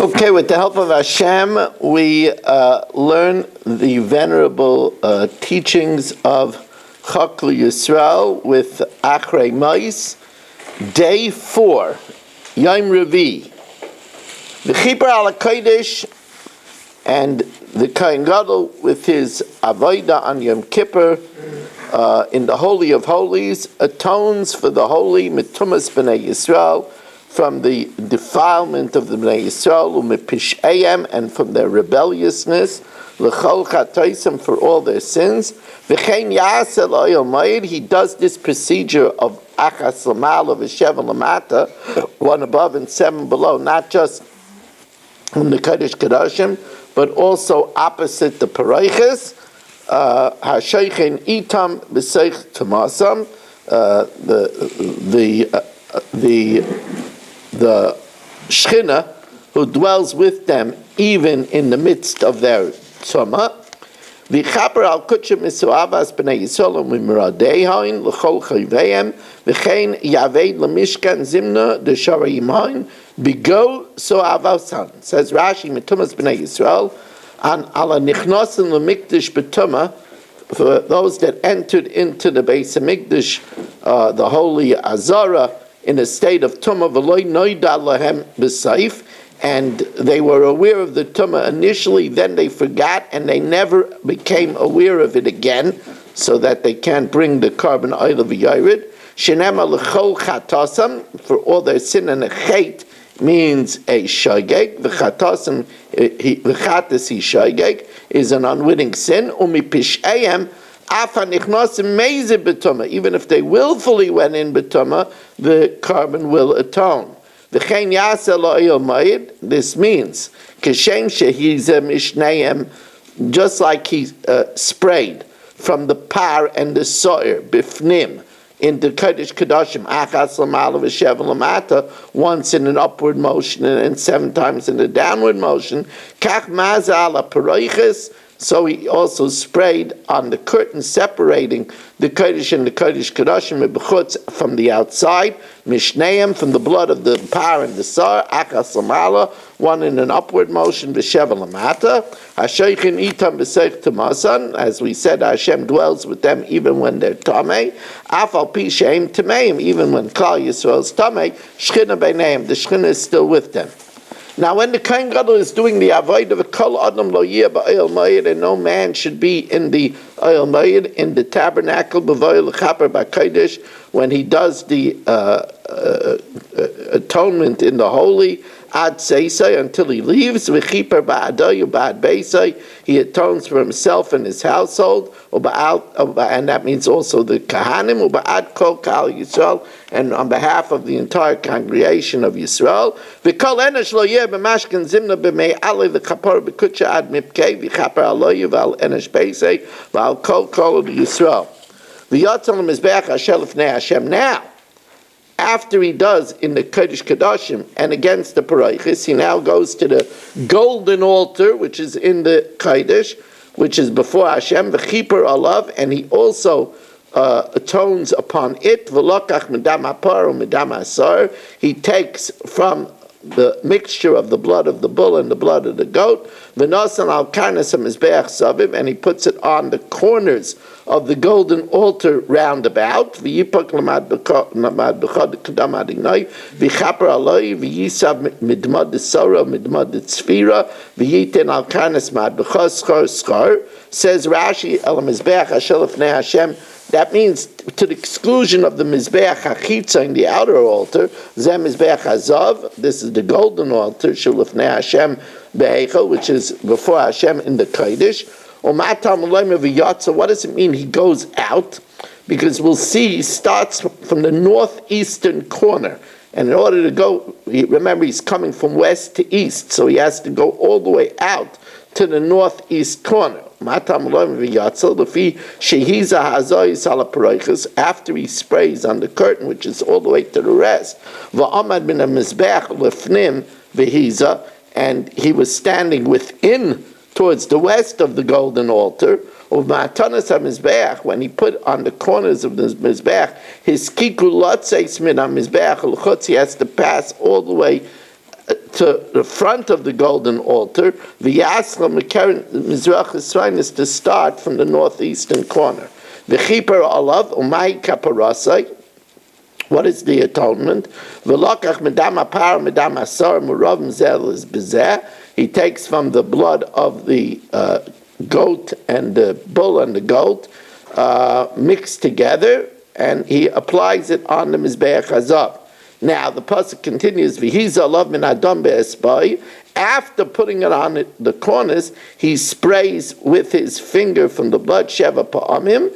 Okay, with the help of Hashem, we learn the venerable teachings of Chok Yisrael with Achrei Mos, day 4, Yom Revi. The Chiper al Kodesh and the Kohen Gadol with his Avodah on Yom Kippur in the Holy of Holies atones for the holy Mitumas B'nai Yisrael from the defilement of the Bnei Yisrael, u'mepish'ayim, and from their rebelliousness, l'chol chatosim, for all their sins. V'chein ya'aseh l'oyel moed, he does this procedure of achas l'mal, v'sheven l'mata, 1 above and 7 below, not just in the Kodesh Kodashim, but also opposite the Parayches, ha'sheichen itam b'seich tamasam, the Shechina who dwells with them even in the midst of their tumah. V'chaper al kutshim misuavas b'nei Yisrael u'miradeihain l'chol chayveihem v'chein yaved l'mishkan zimna d'shara yimain b'go soavasan. Says Rashi, mitumas b'nei Yisrael and ala nichnosin l'mikdash b'tumah, for those that entered into the Beis HaMikdash, the holy Azara, in a state of tumah, v'loy noida lahem b'saif, and they were aware of the tumah initially, then they forgot, and they never became aware of it again, so that they can't bring the carbon oil of yared. Shenema l'chol chatasam, for all their sin, and a chet means a shogeg. The chatasam, the chatas he shogeg, is an unwitting sin. Umi pish'ayim, even if they willfully went in betuma, the carbon will atone. This means just like he sprayed from the par and the soir bifnim into Kodesh Kodashim achas l'mal v'sheven l'mata, once in an upward motion and 7 times in a downward motion. Kach maza ala parayches. So he also sprayed on the curtain separating the Kodesh and the Kodesh Kodashim b'chutz from the outside, Mishneim from the blood of the par and the sar, achas l'mala, one in an upward motion, v'sheven l'mata, ha'sheichin itam b'seich tamasan, as we said, Hashem dwells with them even when they're tamei, afal pi she'im tameim, even when Klal Yisrael's tamei, Shechina b'neim, the Shechina is still with them. Now, when the Kohen Gadol is doing the avodah of kol adam lo yeh ba'oil moed, and no man should be in the oil moed, in the tabernacle b'voil l'chaper b'kodesh, when he does the atonement in the holy, ad seisai, until he leaves, v'chiper ba'adoy u'ba'ad beisai, he atones for himself and his household, and that means also the kahanim, u'ba'ad kol kal Yisrael, and on behalf of the entire congregation of Yisrael. V'kol enesh lo yeh b'mashkan zimna b'mei alei v'chapor b'kutcha ad mipkei v'chaper aloye v'al enesh beisai v'al kol of Yisrael. V'yotzal l'mizbeach asher l'fnei Hashem. Now, after he does in the Kodesh Kodashim and against the Paraychis, he now goes to the golden altar, which is in the Kodesh, which is before Hashem, v'chiper alav, and he also atones upon it. V'lokach medam hapar u'medam hasar. He takes from the mixture of the blood of the bull and the blood of the goat, v'nosan al karnas hamizbeach savim, and he puts it on the corners of the golden altar round about. V'yipak lamad b'chad kedam adinai v'chaper aloi v'yisav midmad d'sora midmad d'tzfira v'yiten al karnas mad b'chad schar schar. Says Rashi el hamizbeach asher l'fnei Hashem. That means to the exclusion of the Mizbeach HaChitza in the outer altar, Zeh Mizbeach HaZav, this is the golden altar, Shulafnei Hashem Be'echel, which is before Hashem in the Kodesh. What does it mean he goes out? Because we'll see he starts from the northeastern corner. And in order to go, remember he's coming from west to east, so he has to go all the way out to the northeast corner. After he sprays on the curtain, which is all the way to the rest, and he was standing within towards the west of the golden altar, when he put on the corners of the Mizbeach, his kikulotzeis min ha-Mizbeach l'chutz, he has to pass all the way to the front of the golden altar. V'yasla mizrach Yisrael is to start from the northeastern corner. V'chiper alav umay kaparasai. What is the atonement? V'lokach medam apar medam asar murav zel is bezeh. He takes from the blood of the goat and the bull and the goat mixed together, and he applies it on the mizbeach hazav. Now the pasuk continues, "V'hiza alav min adam be'esbai." After putting it on the corners, he sprays with his finger from the blood sheva pa'amim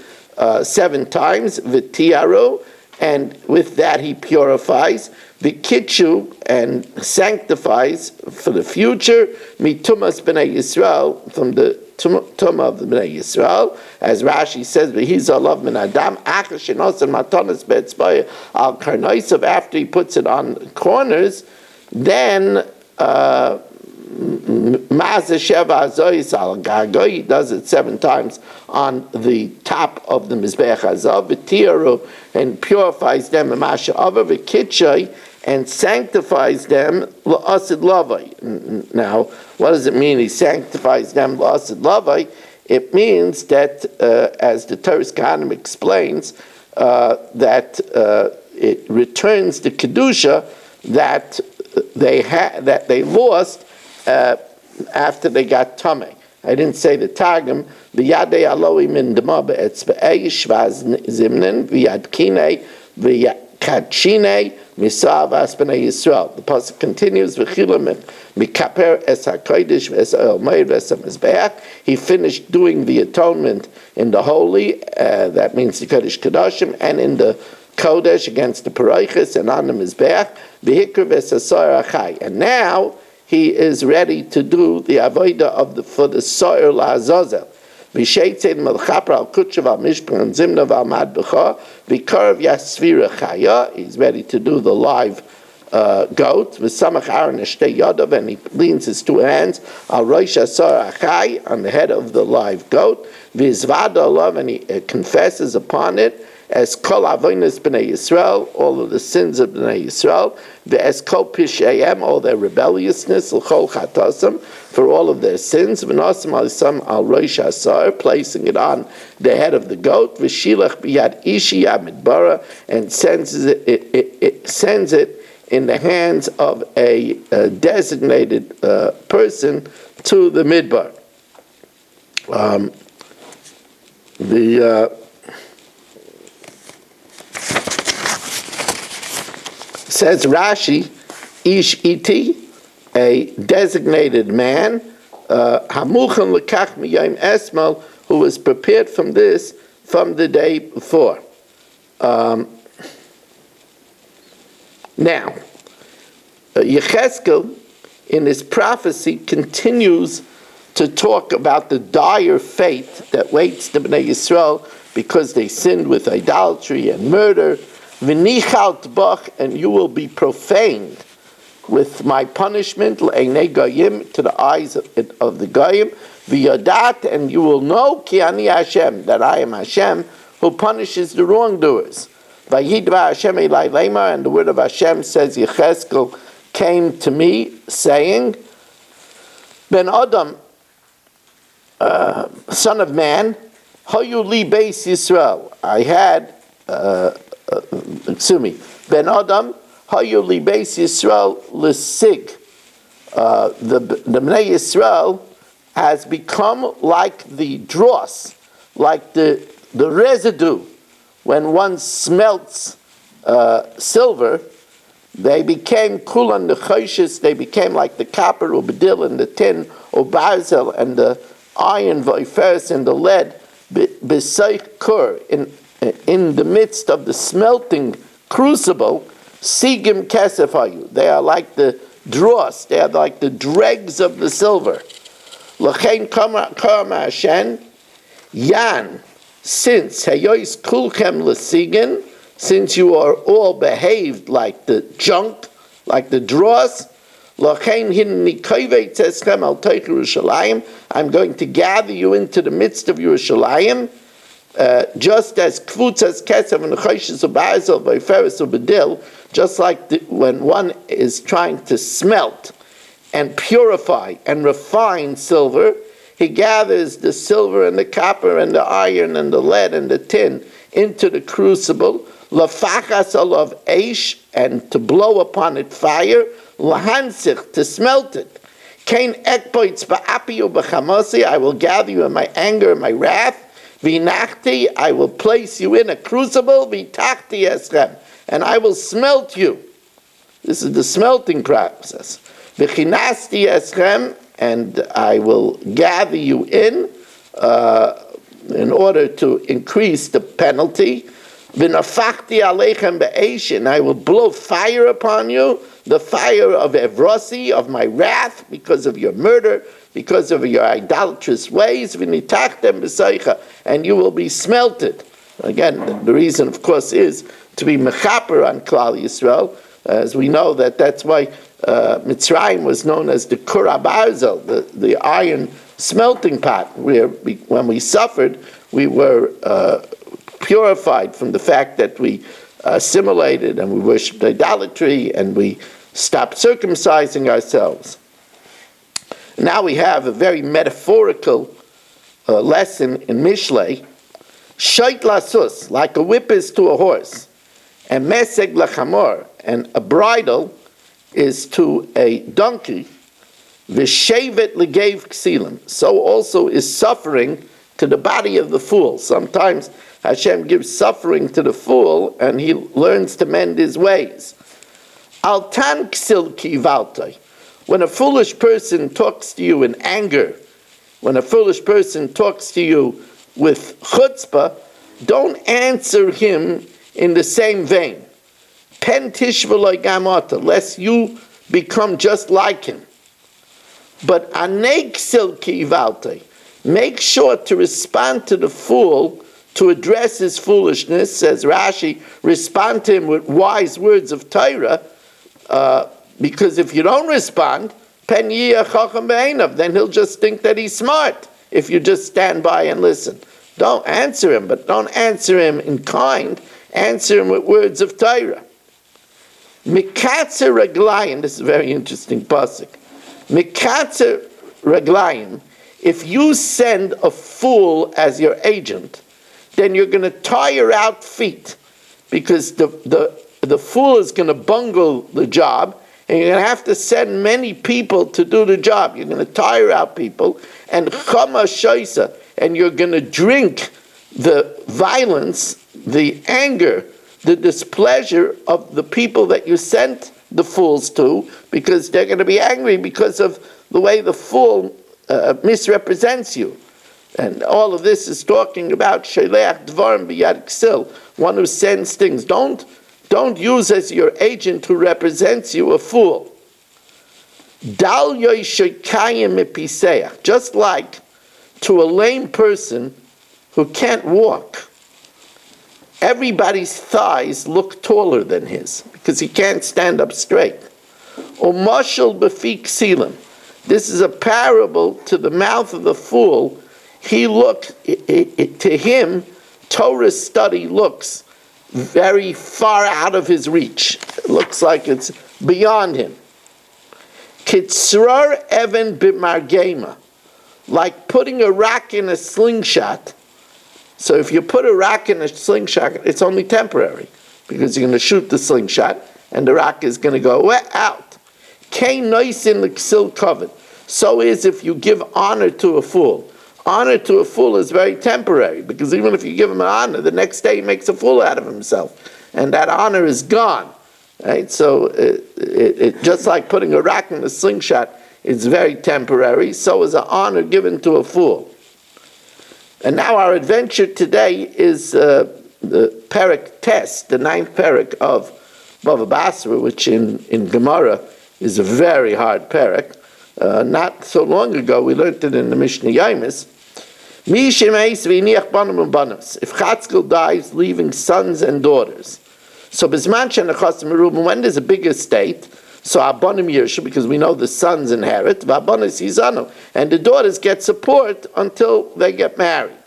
7 times v'tiaru, and with that he purifies v'kitchu and sanctifies for the future mitumas b'nei Yisrael, from the tumah of the b'nei Yisrael, as Rashi says, "V'hiza alav min adam achar shenosan matanas be'etzbaya al karnaisav." After he puts it on the corners, then Ma'aseh Sheva Hazois al Gagoy, he does it 7 times on the top of the Mizbeach Hazav, v'tiaru, and purifies them, Masha Ava v'kitchay, and sanctifies them la'asid lavai. Now, what does it mean? He sanctifies them la'asid lavai. It means that, as the Torah's Kahanim explains, that it returns the kedusha that they lost after they got tamei. I didn't say the targum. V'yadei aloi min dema be'etzbei shvaz zimnin v'yadkinei v'yakadchinei misavas b'nei Yisrael. The pasuk continues, v'chilam mikaper es hakodesh v'es ha'omeir v'es ha'mizbeach. He finished doing the atonement in the holy, that means the kodesh kodashim, and in the kodesh against the paraychis and on the mizbeach, v'hikr v'es ha'soyer achai. And now he is ready to do the avodah for the soyer la'azazel. V'sheitzed melchapra al kutshav al mishpan and zimna al mad b'cha v'karv yasvira chaya. He's ready to do the live goat. V'samach Aaron eshtei yadav, and he leans his 2 hands al rosh asar achai, on the head of the live goat. V'izvada alav, and he confesses upon it as kol avonos b'nei Yisrael, all of the sins of b'nei Yisrael, ve'es kol pishayim, all their rebelliousness, l'chol chatasam, for all of their sins, v'nosam alisam al rosh asar, placing it on the head of the goat, v'shilach biyad ishi amidbara, and sends it in the hands of a designated person to the midbar. Says Rashi, ish iti, a designated man, hamuchan lekach miyayim esmal, who was prepared from this from the day before. Now, Yechezkel, in his prophecy, continues to talk about the dire fate that waits the Bnei Yisrael because they sinned with idolatry and murder. V'nichalt bach, and you will be profaned with my punishment, le'einei goyim, to the eyes of the goyim. V'yadat, and you will know ki ani Hashem, that I am Hashem, who punishes the wrongdoers. Vayidva Hashem elai leimar, and the word of Hashem says, Yechezkel came to me, saying, Ben Adam, son of man, hayu li beis Yisrael. I had, Ben Adam, hayu li beis Yisrael l'sig. The Bnei Yisrael has become like the dross, like the residue. When one smelts silver, they became kulan nechoshes, they became like the copper or bedil and the tin or barzel and the iron v'ifers and the lead, b'seich kur, in the midst of the smelting crucible, sigim kesefayu. They are like the dross, they are like the dregs of the silver. L'chein kama Hashem, yan, since hayois kulchem l'sigin, since you are all behaved like the junk, like the dross, l'chein hinni kovet eschem al teich Yerushalayim, I'm going to gather you into the midst of Yerushalayim, just as kvutzas kesev and choshes u'barzel v'feres u'bedil, just like when one is trying to smelt and purify and refine silver. He gathers the silver and the copper and the iron and the lead and the tin into the crucible, lafachas alav eish, and to blow upon it fire, lahansich, to smelt it. Kain ekboitz ba'api u'b'chamasi, I will gather you in my anger and my wrath. V'nachti, I will place you in a crucible. V'tachti eschem, and I will smelt you. This is the smelting process. V'chinasti eschem, and I will gather you in order to increase the penalty. V'nafachti aleichem be'esh, and I will blow fire upon you, the fire of Evrosi, of my wrath, because of your murder, because of your idolatrous ways. V'nitachtem b'seicha, and you will be smelted. Again, the reason, of course, is to be mechaper on Klal Yisrael, as we know that's why Mitzrayim was known as the Kura Barzel, the iron smelting pot, where when we suffered, we were purified from the fact that we assimilated and we worshipped idolatry and we stopped circumcising ourselves. Now we have a very metaphorical lesson in Mishlei. Shoit lasus, like a whip is to a horse, and meseg lachamor, and a bridle is to a donkey. V'shevet legev ksilim, so also is suffering to the body of the fool. Sometimes Hashem gives suffering to the fool, and he learns to mend his ways. Altan ksil kivaltai. When a foolish person talks to you in anger, when a foolish person talks to you with chutzpah, don't answer him in the same vein. Pen tishv'loi gamata, lest you become just like him. But anei ksil kivaltai, make sure to respond to the fool, to address his foolishness, says Rashi, respond to him with wise words of Torah, because if you don't respond, pen yiyah chacham be'einav, then he'll just think that he's smart if you just stand by and listen. Don't answer him, but don't answer him in kind, answer him with words of Torah. Mikatzer raglayim, this is a very interesting pasuk. Mikatzer raglayim, if you send a fool as your agent, then you're going to tire out feet, because the fool is going to bungle the job, and you're going to have to send many people to do the job. You're going to tire out people, and chama shoisa, and you're going to drink the violence, the anger, the displeasure of the people that you sent the fools to, because they're going to be angry because of the way the fool misrepresents you. And all of this is talking about Sheleach Dvarim B'Yad Ksil, one who sends things. Don't use as your agent who represents you a fool. Dal yoyshekayim mipiseach, just like to a lame person who can't walk, everybody's thighs look taller than his because he can't stand up straight. Umashal b'fi ksilim, this is a parable to the mouth of the fool. To him, Torah study looks very far out of his reach. It looks like it's beyond him. Kitzrar even b'margema, like putting a rock in a slingshot. So if you put a rock in a slingshot, it's only temporary, because you're going to shoot the slingshot, and the rock is going to go out. Kain noisin l'ksil kavod. So is if you give honor to a fool. Honor to a fool is very temporary, because even if you give him an honor, the next day he makes a fool out of himself, and that honor is gone. Right? So it just like putting a rock in a slingshot is very temporary, so is an honor given to a fool. And now our adventure today is the Perek Test, the 9th Perek of Bava Basra, which in Gemara is a very hard Perek. Not so long ago, we learned it in the Mishnah Yomis. If Chatzkel dies, leaving sons and daughters. So when there's a big estate, so Abanim Yershu, because we know the sons inherit, and the daughters get support until they get married.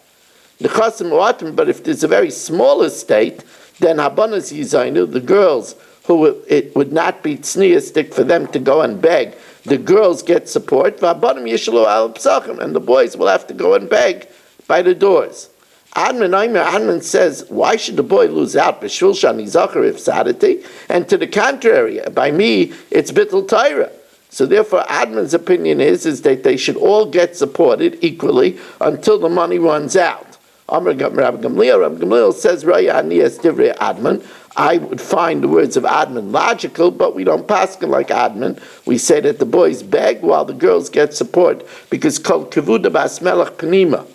But if there's a very small estate, then Abanas Yizaynu, the girls, who it would not be tzniistic for them to go and beg the girls get support, v'abanim yishlu al psachim, and the boys will have to go and beg by the doors. Adman says, why should the boy lose out? B'shul shani zachar if sadity, and to the contrary, by me, it's bittul Torah. So therefore, Adman's opinion is that they should all get supported equally until the money runs out. Rabbi Gamliel says, Adman. I would find the words of Adman logical, but we don't paskin like Adman. We say that the boys beg while the girls get support, because kol kevuda bas melech panima.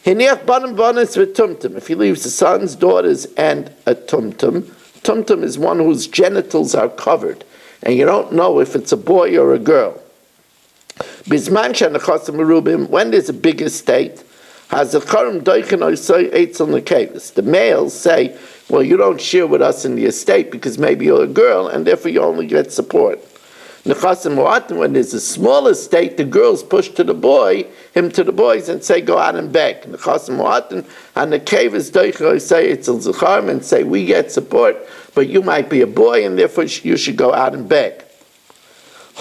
If he leaves the sons, daughters, and a tumtum, tumtum is one whose genitals are covered, and you don't know if it's a boy or a girl. When there's a big estate, the males say, well, you don't share with us in the estate because maybe you're a girl, and therefore you only get support. When there's a small estate, the girls push him to the boys, and say, go out and beg. And the kavas say it's al-Zacharim and say, we get support, but you might be a boy, and therefore you should go out and beg.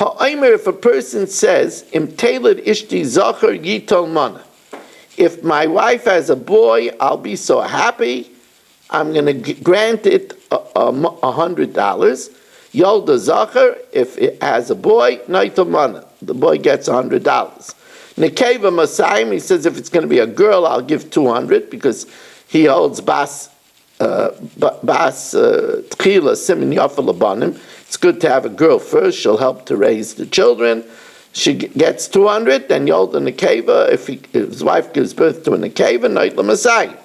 If a person says, Im Taled Ishti Zachar Yitol Mana, if my wife has a boy, I'll be so happy, I'm going to grant it $100. Yolda Zachar, if it has a boy, Naitol Mana, the boy gets $100. Nekeva Masayim, he says if it's going to be a girl, I'll give $200 because he holds Bas Tchila Simin Yafal Abanim. It's good to have a girl first, she'll help to raise the children. She gets $200, then Yolda Nekeva, if his wife gives birth to a Nekeva, Naitol Masayim.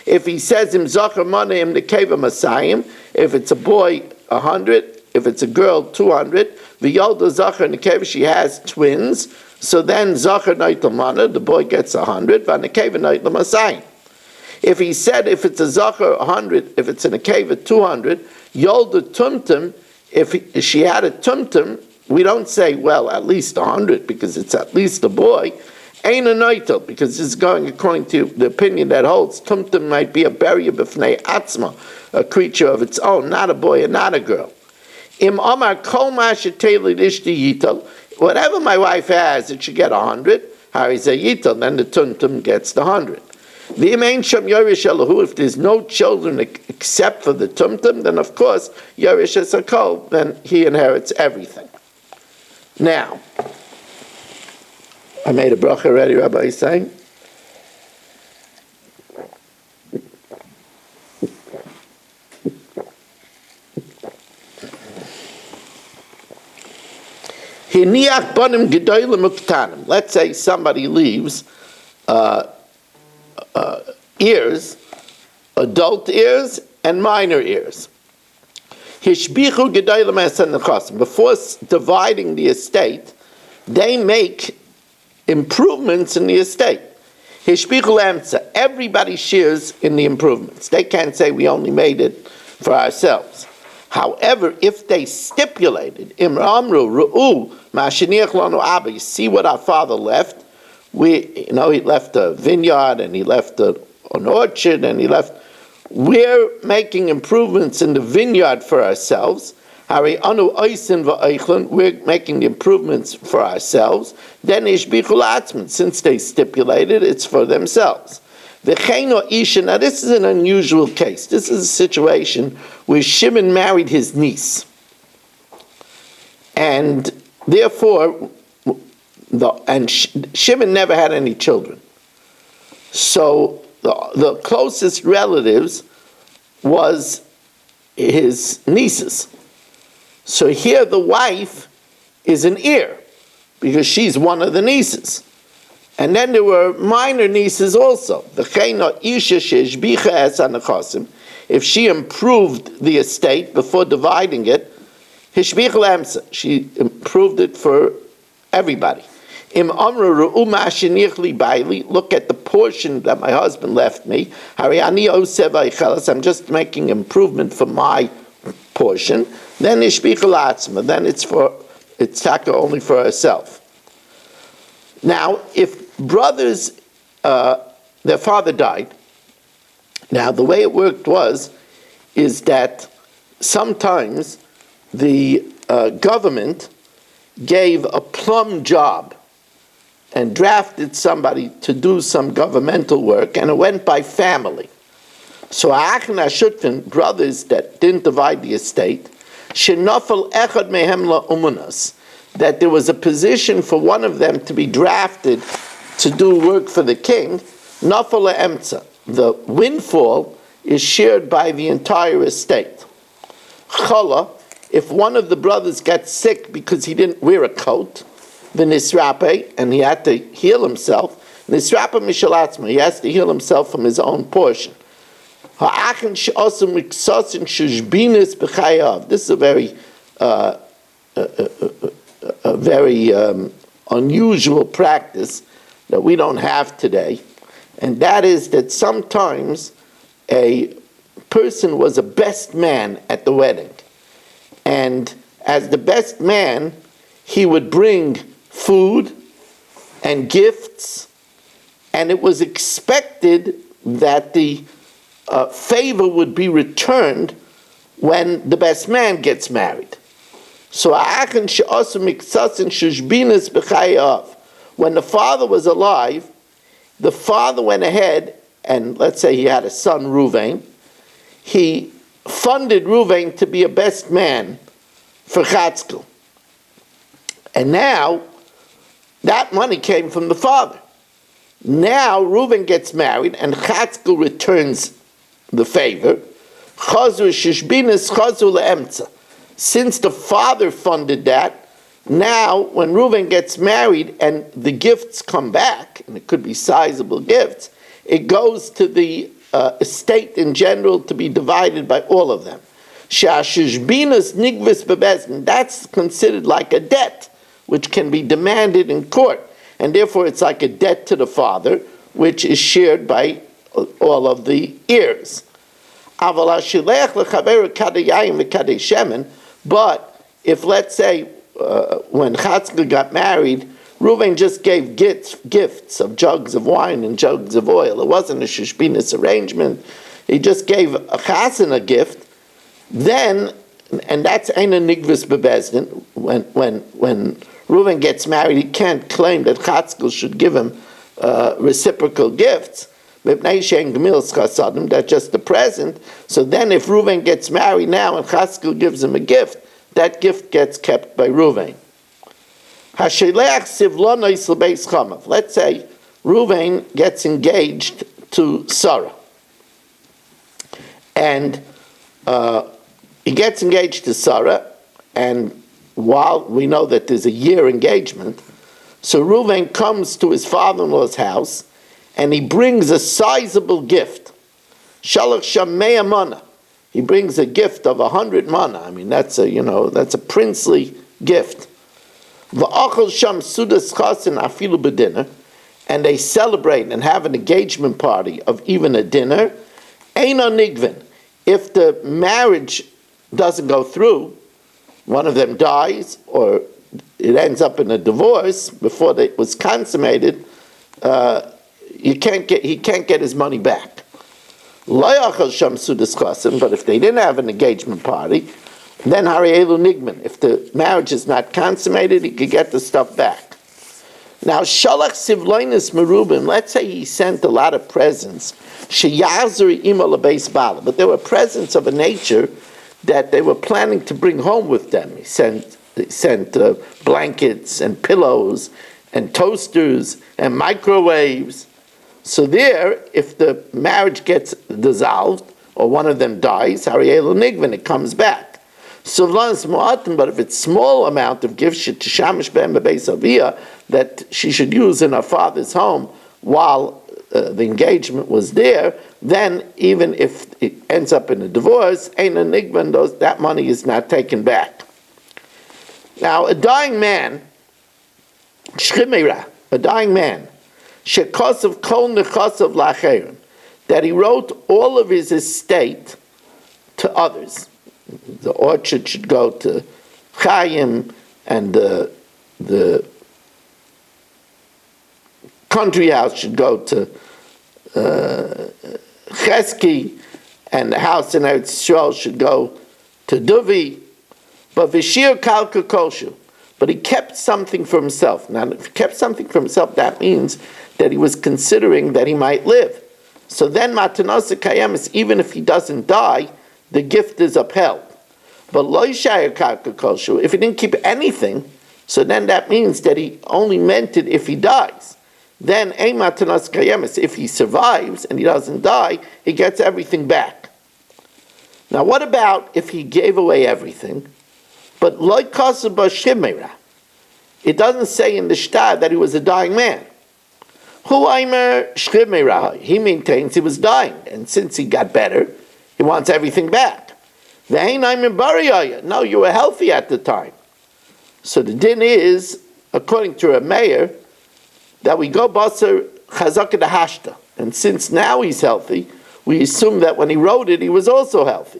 If he says Im Zachar Mana Im Nekeva Masayim, if it's a boy, $100, if it's a girl, $200. V'yolda Zachar Nekeva, she has twins. So then Zachar Naitol Mana, the boy gets $100. V'Nekeva Naitol Masayim. If he said if it's a Zachar $100, if it's a Nekeva $200, Yolda Tumtum, if she had a Tumtum, we don't say well at least $100 because it's at least a boy. Ain't a Naitol, because this is going according to the opinion that holds Tumtum might be a barrier b'fnei atzma, a creature of its own, not a boy and not a girl. Im Amar Kol Mashetelid Ishti Yital, whatever my wife has, it should get $100. Hari's a Yital, then the Tumtum gets the $100. The Imain Shem Yorish Elahu, if there's no children except for the Tumtum, then of course Yorish is a Kol, then he inherits everything. Now, I made a bracha already, Rabbi is saying. Let's say somebody leaves ears, adult ears and minor ears. Before dividing the estate, they make improvements in the estate. Everybody shares in the improvements. They can't say we only made it for ourselves. However, if they stipulated, you see what our father left? He left a vineyard and he left an orchard and we're making improvements in the vineyard for ourselves. We're making improvements for ourselves. Then since they stipulated, it's for themselves. Now this is an unusual case. This is a situation where Shimon married his niece. And therefore, Shimon never had any children. So the closest relatives was his nieces. So here the wife is an heir, because she's one of the nieces. And then there were minor nieces also. If she improved the estate before dividing it, she improved it for everybody. Look at the portion that my husband left me. I'm just making improvement for my portion. Then then it's taka only for herself. Now, if brothers, their father died. Now, the way it worked is that sometimes the government gave a plum job and drafted somebody to do some governmental work, and it went by family. So Ach and Ashutfin, brothers that didn't divide the estate, Shenofel Echad Mehem La'umunas, that there was a position for one of them to be drafted to do work for the king, Nofel Emtza. The windfall is shared by the entire estate. Chala, if one of the brothers gets sick because he didn't wear a coat, the nisrape, and he had to heal himself, nisrape mishalatzma, he has to heal himself from his own portion. This is a very unusual practice that we don't have today, and that is that sometimes a person was a best man at the wedding, and as the best man, he would bring food and gifts, and it was expected that the favor would be returned when the best man gets married. So when the father was alive, the father went ahead, and let's say he had a son, Ruvain, he funded Ruvain to be a best man for Chatzkel. And now, that money came from the father. Now, Reuven gets married, and Chatzkel returns the favor. Since the father funded that, now, when Reuven gets married and the gifts come back, and it could be sizable gifts, it goes to the estate in general to be divided by all of them. That's considered like a debt, which can be demanded in court. And therefore it's like a debt to the father, which is shared by all of the heirs. But if, let's say, when Chatzkel got married, Reuven just gave gifts of jugs of wine and jugs of oil. It wasn't a shishbinus arrangement. He just gave a chazan a gift. Then, and that's ein a nigvis bebezdin, when Reuven gets married, he can't claim that Chatzkel should give him reciprocal gifts. That's just the present. So then if Reuven gets married now and Chatzkel gives him a gift, that gift gets kept by Reuven. Let's say Reuven gets engaged to Sarah. And he gets engaged to Sarah, and while we know that there's a year engagement, so Reuven comes to his father-in-law's house, and he brings a sizable gift. Shalach shamei mana. He brings a gift of 100 mana. I mean, that's a princely gift. V'achol sham sudas chasen afilu b'dinner, and they celebrate and have an engagement party of even a dinner. Eina nigvin. If the marriage doesn't go through, one of them dies, or it ends up in a divorce before it was consummated, he can't get his money back. But if they didn't have an engagement party, then Harielu Nigman. If the marriage is not consummated, he could get the stuff back. Now, Shalach Sivloinus Merubim, let's say he sent a lot of presents, Sheyazuri Imo Lebeis Bala, but there were presents of a nature that they were planning to bring home with them. He sent blankets and pillows and toasters and microwaves. So there, if the marriage gets dissolved or one of them dies, Harielu Nigvan, it comes back. But if it's small amount of gifts that she should use in her father's home while the engagement was there, then even if it ends up in a divorce, that money is not taken back. Now, a dying man, shekosov kol nechosov lacherim, that he wrote all of his estate to others. The orchard should go to Chaim, and the country house should go to Chesky, and the house in Eretz Yisrael should go to Duvi. But Vishir Kalka Koshu. but he kept something for himself. Now, if he kept something for himself, that means that he was considering that he might live. So then, Matanos Kayemis, even if he doesn't die, the gift is upheld. But Lo Shayar Karka Koshu, if he didn't keep anything, so then that means that he only meant it if he dies. Then, Ein Matanos Kayemis, if he survives and he doesn't die, he gets everything back. Now, what about if he gave away everything, but Lo Kasu B'Shimera? It doesn't say in the Shtar that he was a dying man. He maintains he was dying, and since he got better, he wants everything back. No, you were healthy at the time. So the din is, according to a mayor, that we go basar chazaka de hashta, and since now he's healthy, we assume that when he wrote it, he was also healthy.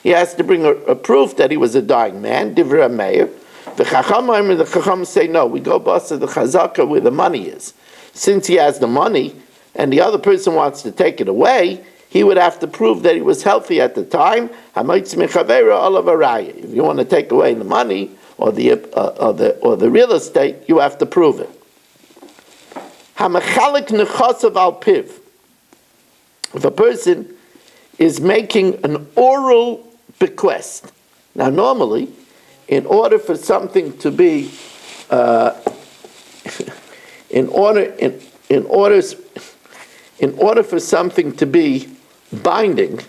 He has to bring a proof that he was a dying man, divra mayor. The Chacham say no, we go basa the chazaka where the money is. Since he has the money and the other person wants to take it away, he would have to prove that he was healthy at the time. If you want to take away the money or the real estate, you have to prove it. If a person is making an oral bequest, now normally, in order for something to be, in order for something to be binding,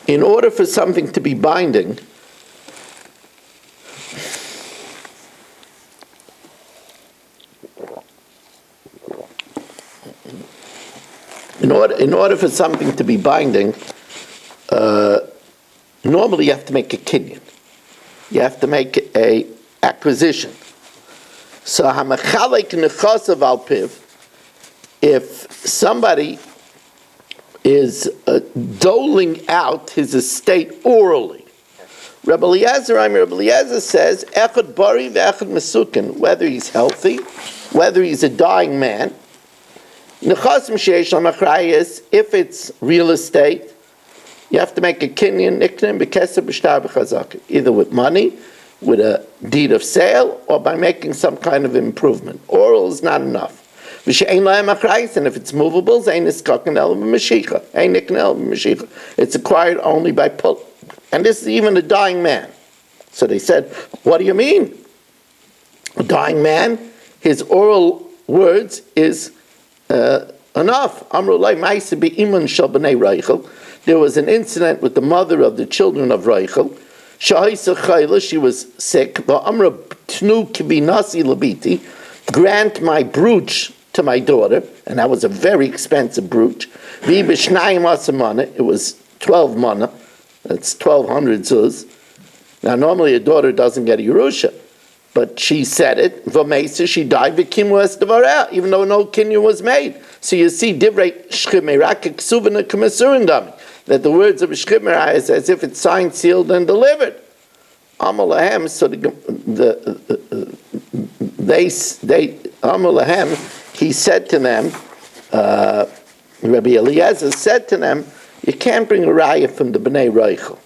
in order for something to be binding, in order for something to be binding, normally you have to make a kinyan. You have to make a acquisition. So hamachalek nechasav al piv, if somebody is doling out his estate orally, Rabbi Eliezer says echad bari ve'echad mesukin, whether he's healthy, whether he's a dying man. Nechasim sheish lamachrayis, if it's real estate, you have to make a kinyan niknem b'keser b'shtar b'chazaka, either with money, with a deed of sale, or by making some kind of improvement. Oral is not enough. V'she'ein lahem achrayis, and if it's movable, zein niskaken el b'mashicha, ein niknen el b'mashicha. It's acquired only by pull. And this is even a dying man. So they said, what do you mean? A dying man, his oral words is enough. There was an incident with the mother of the children of Rachel. She was sick. Grant my brooch to my daughter, and that was a very expensive brooch. It was 12 mana. That's 1,200 zuz. Now normally a daughter doesn't get a Yerusha, but she said it. V'meisa, she died. V'kim was devareh, even though no kinyan was made. So you see, divrei shchimera keksuvena k'mesurindami, that the words of shchimera is as if it's signed, sealed, and delivered. Amalahem. So Amalahem. He said to them, Rabbi Eliezer said to them, you can't bring a raya from the Bnei Rachel,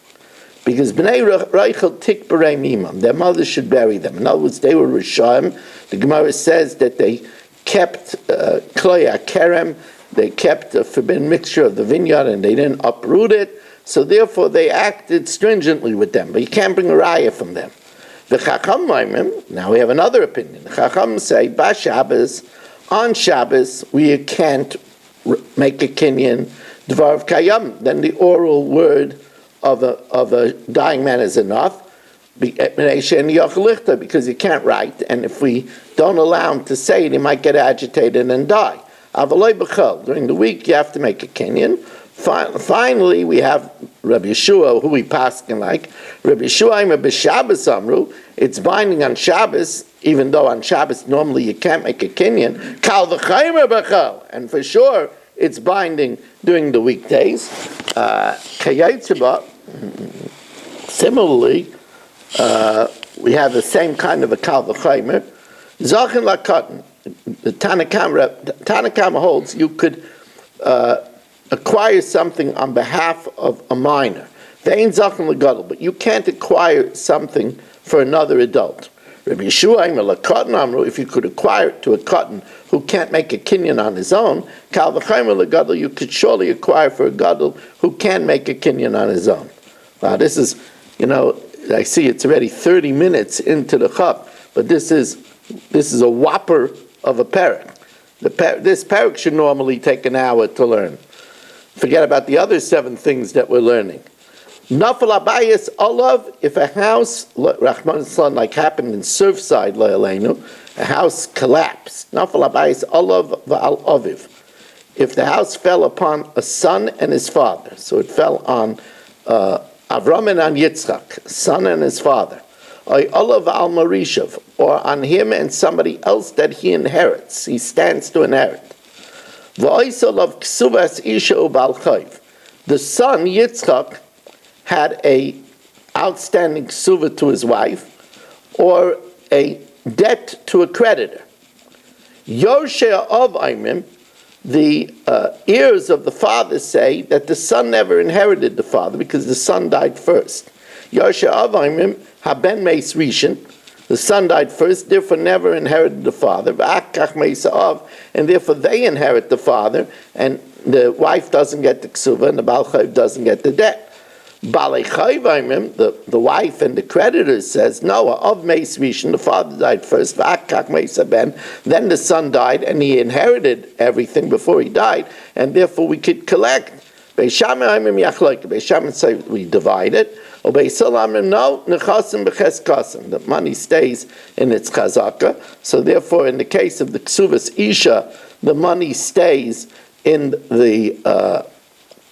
because Bnei Rachel tik b'rei mimam, their mothers should bury them. In other words, they were Rishayim. The Gemara says that they kept kloya kerem, they kept a forbidden mixture of the vineyard, and they didn't uproot it. So therefore, they acted stringently with them. But you can't bring a raya from them. The Chacham Maimim, now we have another opinion. The Chacham say, Ba Shabbos, on Shabbos, we can't make a kinyan dvar kayam. Then the oral word of a dying man is enough, because he can't write, and if we don't allow him to say it, he might get agitated and die. During the week, you have to make a kinyan. Finally, we have Rabbi Yeshua, who we paskin like. Rabbi Yeshua, b'Shabbos amru, it's binding on Shabbos, even though on Shabbos normally you can't make a kinyan. Kal v'chaymer b'chal, and for sure it's binding during the weekdays. Similarly, we have the same kind of a kal v'chaymer. Zachin lakatan. The Tanakama holds you could acquire something on behalf of a minor. They ain't zachem legadol, but you can't acquire something for another adult. Rabbi Yeshua, if you could acquire it to a cotton who can't make a kinyan on his own, kal v'chaymer legadol, you could surely acquire for a gadol who can make a kinyan on his own. Now this is, I see it's already 30 minutes into the chap, but this is a whopper of a parak. This parak should normally take an hour to learn. Forget about the other 7 things that we're learning. Nafal abayis olav, if a house, Rahman Islam, like happened in Surfside, a house collapsed. Nafal abayis olav v'al oviv. If the house fell upon a son and his father, so it fell on Avram and on Yitzchak, son and his father, or olav al marishav, or on him and somebody else that he inherits, he stands to inherit. V'oisol of ksuvas isha ubal chayv. The son Yitzchak had a outstanding ksuva to his wife, or a debt to a creditor. Yosheh of Aimim, the heirs of the father say that the son never inherited the father because the son died first. Yosheh of Aimim, haben meis rishon, the son died first, therefore never inherited the father. V'akach meis av, and therefore they inherit the father, and the wife doesn't get the ksuva, and the Baal Chayv doesn't get the debt. Balei Chayv, the wife and the creditors says, no, of Meis Rishon, the father died first, V'akach Meis Ben, then the son died, and he inherited everything before he died, and therefore we could collect. Beis Shammai say we divide it, or Beis Hillel no, nechasim b'cheskasim, the money stays in its chazaka, so therefore in the case of the ksuvas isha, the money stays in the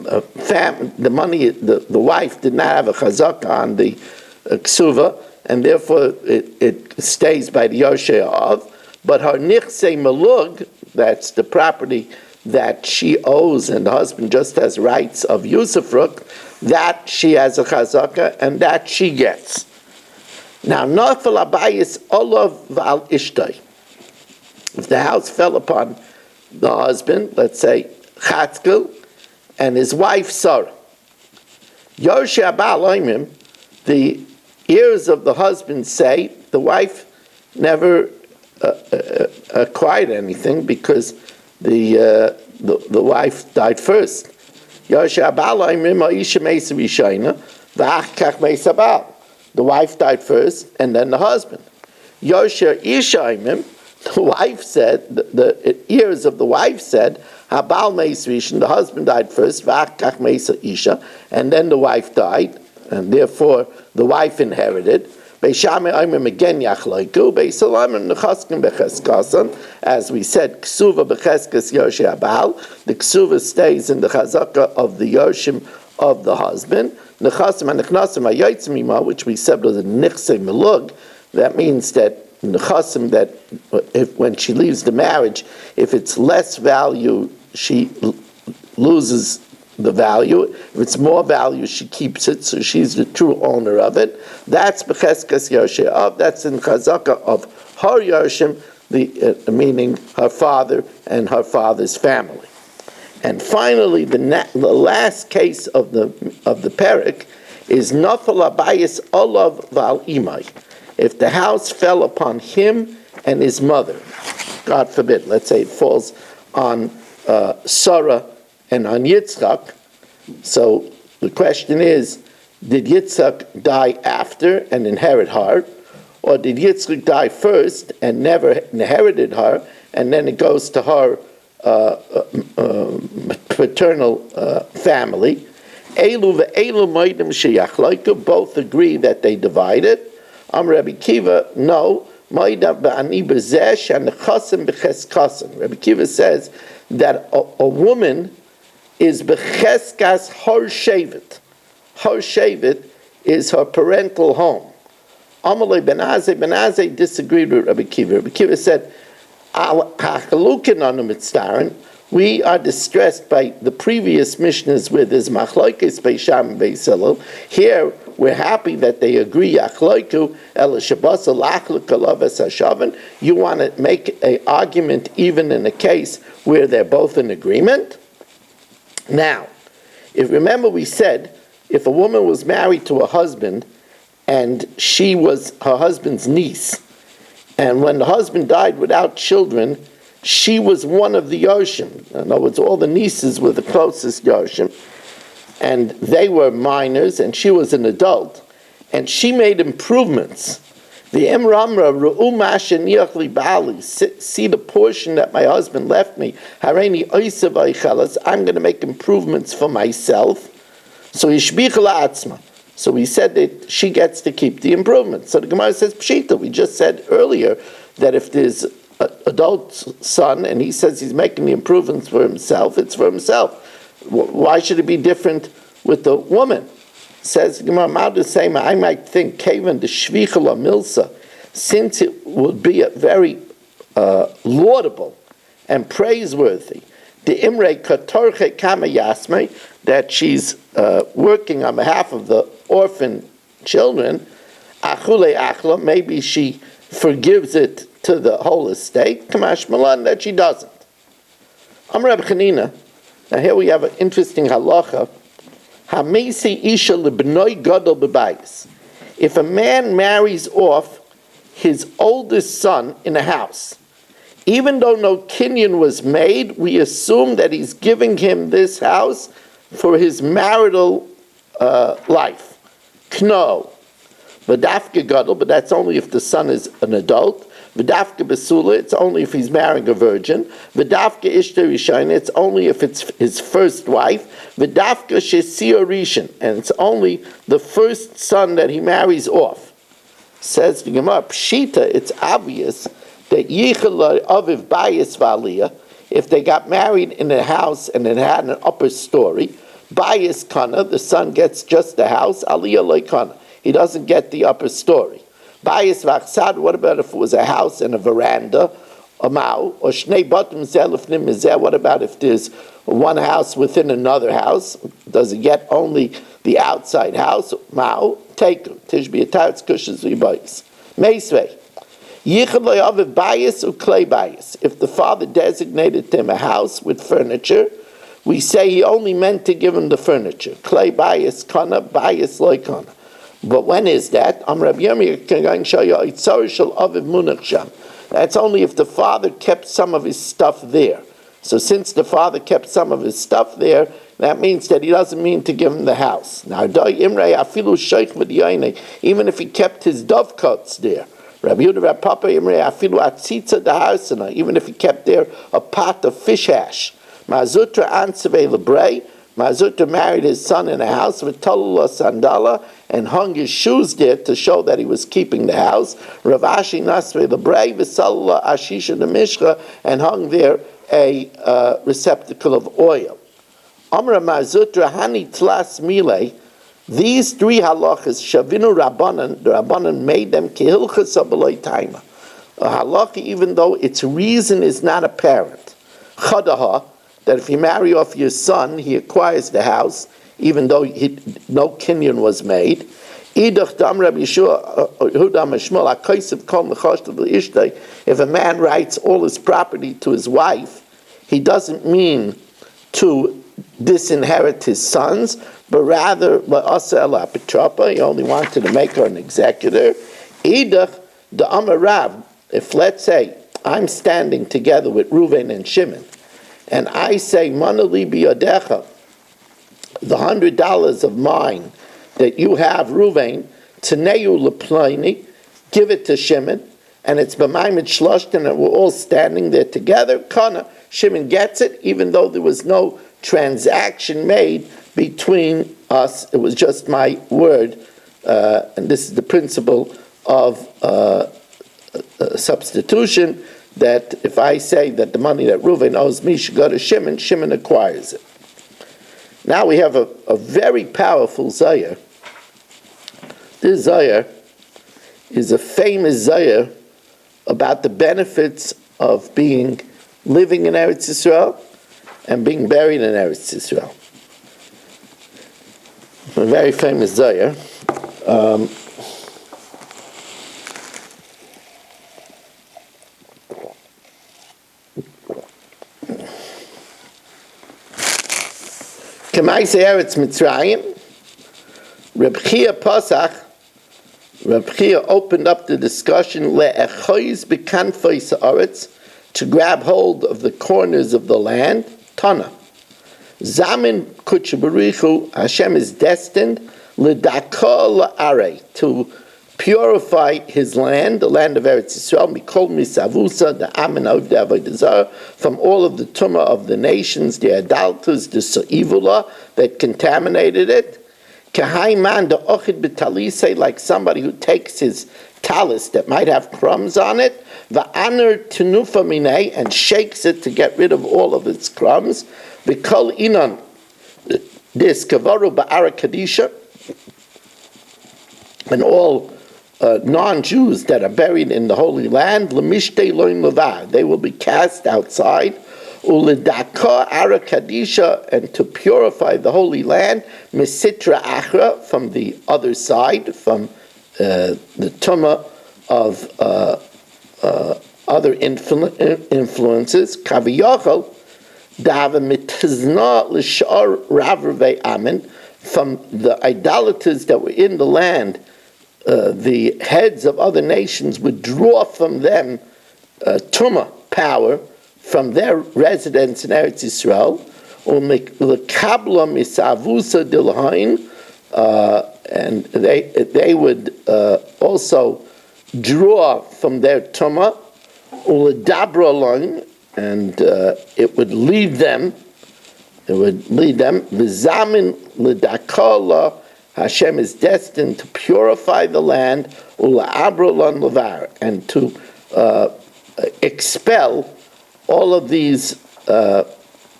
the money, the wife did not have a chazaka on the ksuva, and therefore it stays by the Yosheh of, but her nichsei malug, that's the property that she owes and the husband just has rights of usufruct, that she has a chazaka and that she gets. Now, nafal abayis olav val ishtay. If the house fell upon the husband, let's say Chatzkel, and his wife Sarah. Yosheh Baal Oimim, the heirs of the husband say the wife never acquired anything because the wife died first. Yosheh Baal Oimim Aisha Meisa Rishayna V'achkach Meisa Baal. The wife died first, and then the husband. Yosheh Isha Oimim, the wife said, the heirs of the wife said, Habal Meis Rishon, the husband died first, V'achkach Meisa Isha, and then the wife died, and therefore the wife inherited. Beis Shammai Oimim again Yachloiku, Beis Hillel Nechaskim Becheskasan, as we said, Ksuva Becheskas Yosheh Habal, the Ksuva stays in the Chazaka of the Yoshim of the husband. Nechasim and Nechnasim Hayotzim Ima, which we said was a Nichsei Melug, that means that Nechasim, that when she leaves the marriage, if it's less value, she loses the value. If it's more value, she keeps it, so she's the true owner of it. That's Becheskas Yosheh Av, that's in Chazaka of her Yoshim, meaning her father and her father's family. And finally, the last case of the parak is Nafal Abayis Olav Val Imai. If the house fell upon him and his mother, God forbid, let's say it falls on Sarah and on Yitzchak, so the question is, did Yitzchak die after and inherit her, or did Yitzchak die first and never inherited her, and then it goes to her paternal family? Elu ve'elu moedim sheyachloiku, both agree that they divided. Rabbi Kiva, no. Rabbi Kiva says that a woman is becheskas har shevet. Har shevet is her parental home. Amalei ben Azai disagreed with Rabbi Kiva. Rabbi Kiva said, we are distressed by the previous Mishnahs where there's machlokes Beis Shammai and Beis Hillel. Here, we're happy that they agree. You want to make an argument even in a case where they're both in agreement? Now, if remember we said, if a woman was married to a husband and she was her husband's niece, and when the husband died without children, she was one of the Yoshim. In other words, all the nieces were the closest Yoshim, and they were minors, and she was an adult, and she made improvements. The Emramra Ru'u Mashaniach li Bali, see the portion that my husband left me. Hareini Oisav Eichelas, I'm going to make improvements for myself. So Yishbich La'atzma. So we said that she gets to keep the improvements. So the Gemara says Pshita. We just said earlier that if there's an adult son and he says he's making the improvements for himself, it's for himself. Why should it be different with the woman? Says Gemara, I might think Kavan the Shvichel Milsa, since it would be a very laudable and praiseworthy the Imre Katorche Kama Yasme, that she's working on behalf of the orphan children, Achule Achla, maybe she forgives it to the whole estate, Kamash Malan, that she doesn't. Reb Chanina, now here we have an interesting halacha. Hamesi isha lebnoi gadol bebayis. If a man marries off his oldest son in a house, even though no kinyan was made, we assume that he's giving him this house for his marital life. Kno. V'dafke gadol, but that's only if the son is an adult. V'dafke besula, it's only if he's marrying a virgin. V'dafke ishta rishayna, it's only if it's his first wife. V'dafke shesir rishon, and it's only the first son that he marries off. Says the Gemara, Pshita, it's obvious that yichel aviv bayis v'aliyah, if they got married in a house and it had an upper story, bayis kana, the son gets just the house, aliyah loy kana, he doesn't get the upper story. Bayis v'achsad, what about if it was a house and a veranda, a mao, or shnei batim zelifnim mizeh, what about if there's one house within another house? Does it get only the outside house? Mao, take tishbi atarts kushas v'bayis. Meisvei. If the father designated him a house with furniture, we say he only meant to give him the furniture. Clay bias kana, bias loy kana. But when is that? That's only if the father kept some of his stuff there. So since the father kept some of his stuff there, that means that he doesn't mean to give him the house. Now, even if he kept his dovecotes there, Rabbi Yehuda Rabbi Papa Imre Afilu Atzitza Daharsana, even if he kept there a pot of fish hash. Mazutra Anseve Lebrei, Mazutra married his son in a house with Talula Sandala and hung his shoes there to show that he was keeping the house. Rav Ashi Nasve Lebrei V'Salula Ashisha Nemishcha, and hung there a receptacle of oil. Amra Mazutra Hani Tlas Milei. These three halachas, Shavinu Rabbanan, the Rabbanan made them kehilchas abeloi taima. A halacha, even though its reason is not apparent. Chadaha, that if you marry off your son, he acquires the house, even though no kinyan was made. Idach dam Rabbi Yeshua Hudam Shmuel HaKosev Kol Mechashtav L'Ishtay. If a man writes all his property to his wife, he doesn't mean to disinherit his sons, but rather he only wanted to make her an executor. Idach the Amarav, if let's say I'm standing together with Reuven and Shimon, and I say Manali biyadecha, the $100 of mine that you have, Reuven, Tneu leplini, give it to Shimon, and it's b'maimed shloshten, and we're all standing there together. Kana, Shimon gets it, even though there was no transaction made between us. It was just my word, and this is the principle of substitution, that if I say that the money that Reuven owes me should go to Shimon, Shimon acquires it. Now we have a very powerful Zayar. This Zayar is a famous Zayar about the benefits of living in Eretz Yisrael and being buried in Eretz Yisrael. A very famous Zayar. K'maisei Eretz Mitzrayim, Reb Chia Pasach, Reb Chia opened up the discussion le'echois b'kanfei ha'aretz, to grab hold of the corners of the land, Tana. Zamin Kutshabarichu, Hashem is destined l'dakol la'arei, to purify his land, the land of Eretz Yisrael, mikol misavusa, the amen of the avodah zarah, from all of the tumah of the nations, the idolaters, the so'ivula that contaminated it. Kahaiman the ochid b'talisei, like somebody who takes his talis that might have crumbs on it, va'aner tenufa minei, and shakes it to get rid of all of its crumbs. V'kol inon, this kavaru ba'ara kadisha, and all non-Jews that are buried in the Holy Land, l'mishtei loim levar, they will be cast outside. U'ledaka ara kadisha, and to purify the Holy Land, misitra achra, from the other side, from the tumah of other influences. Kaviyachol dava mitizna l'shar ravrvei amen, from the idolaters that were in the land. The heads of other nations would draw from them tumah power from their residence in Eretz Yisrael, and they would also draw from their tumah, and it would lead them. V'zamin l'dakala, Hashem is destined to purify the land, and to expel all of these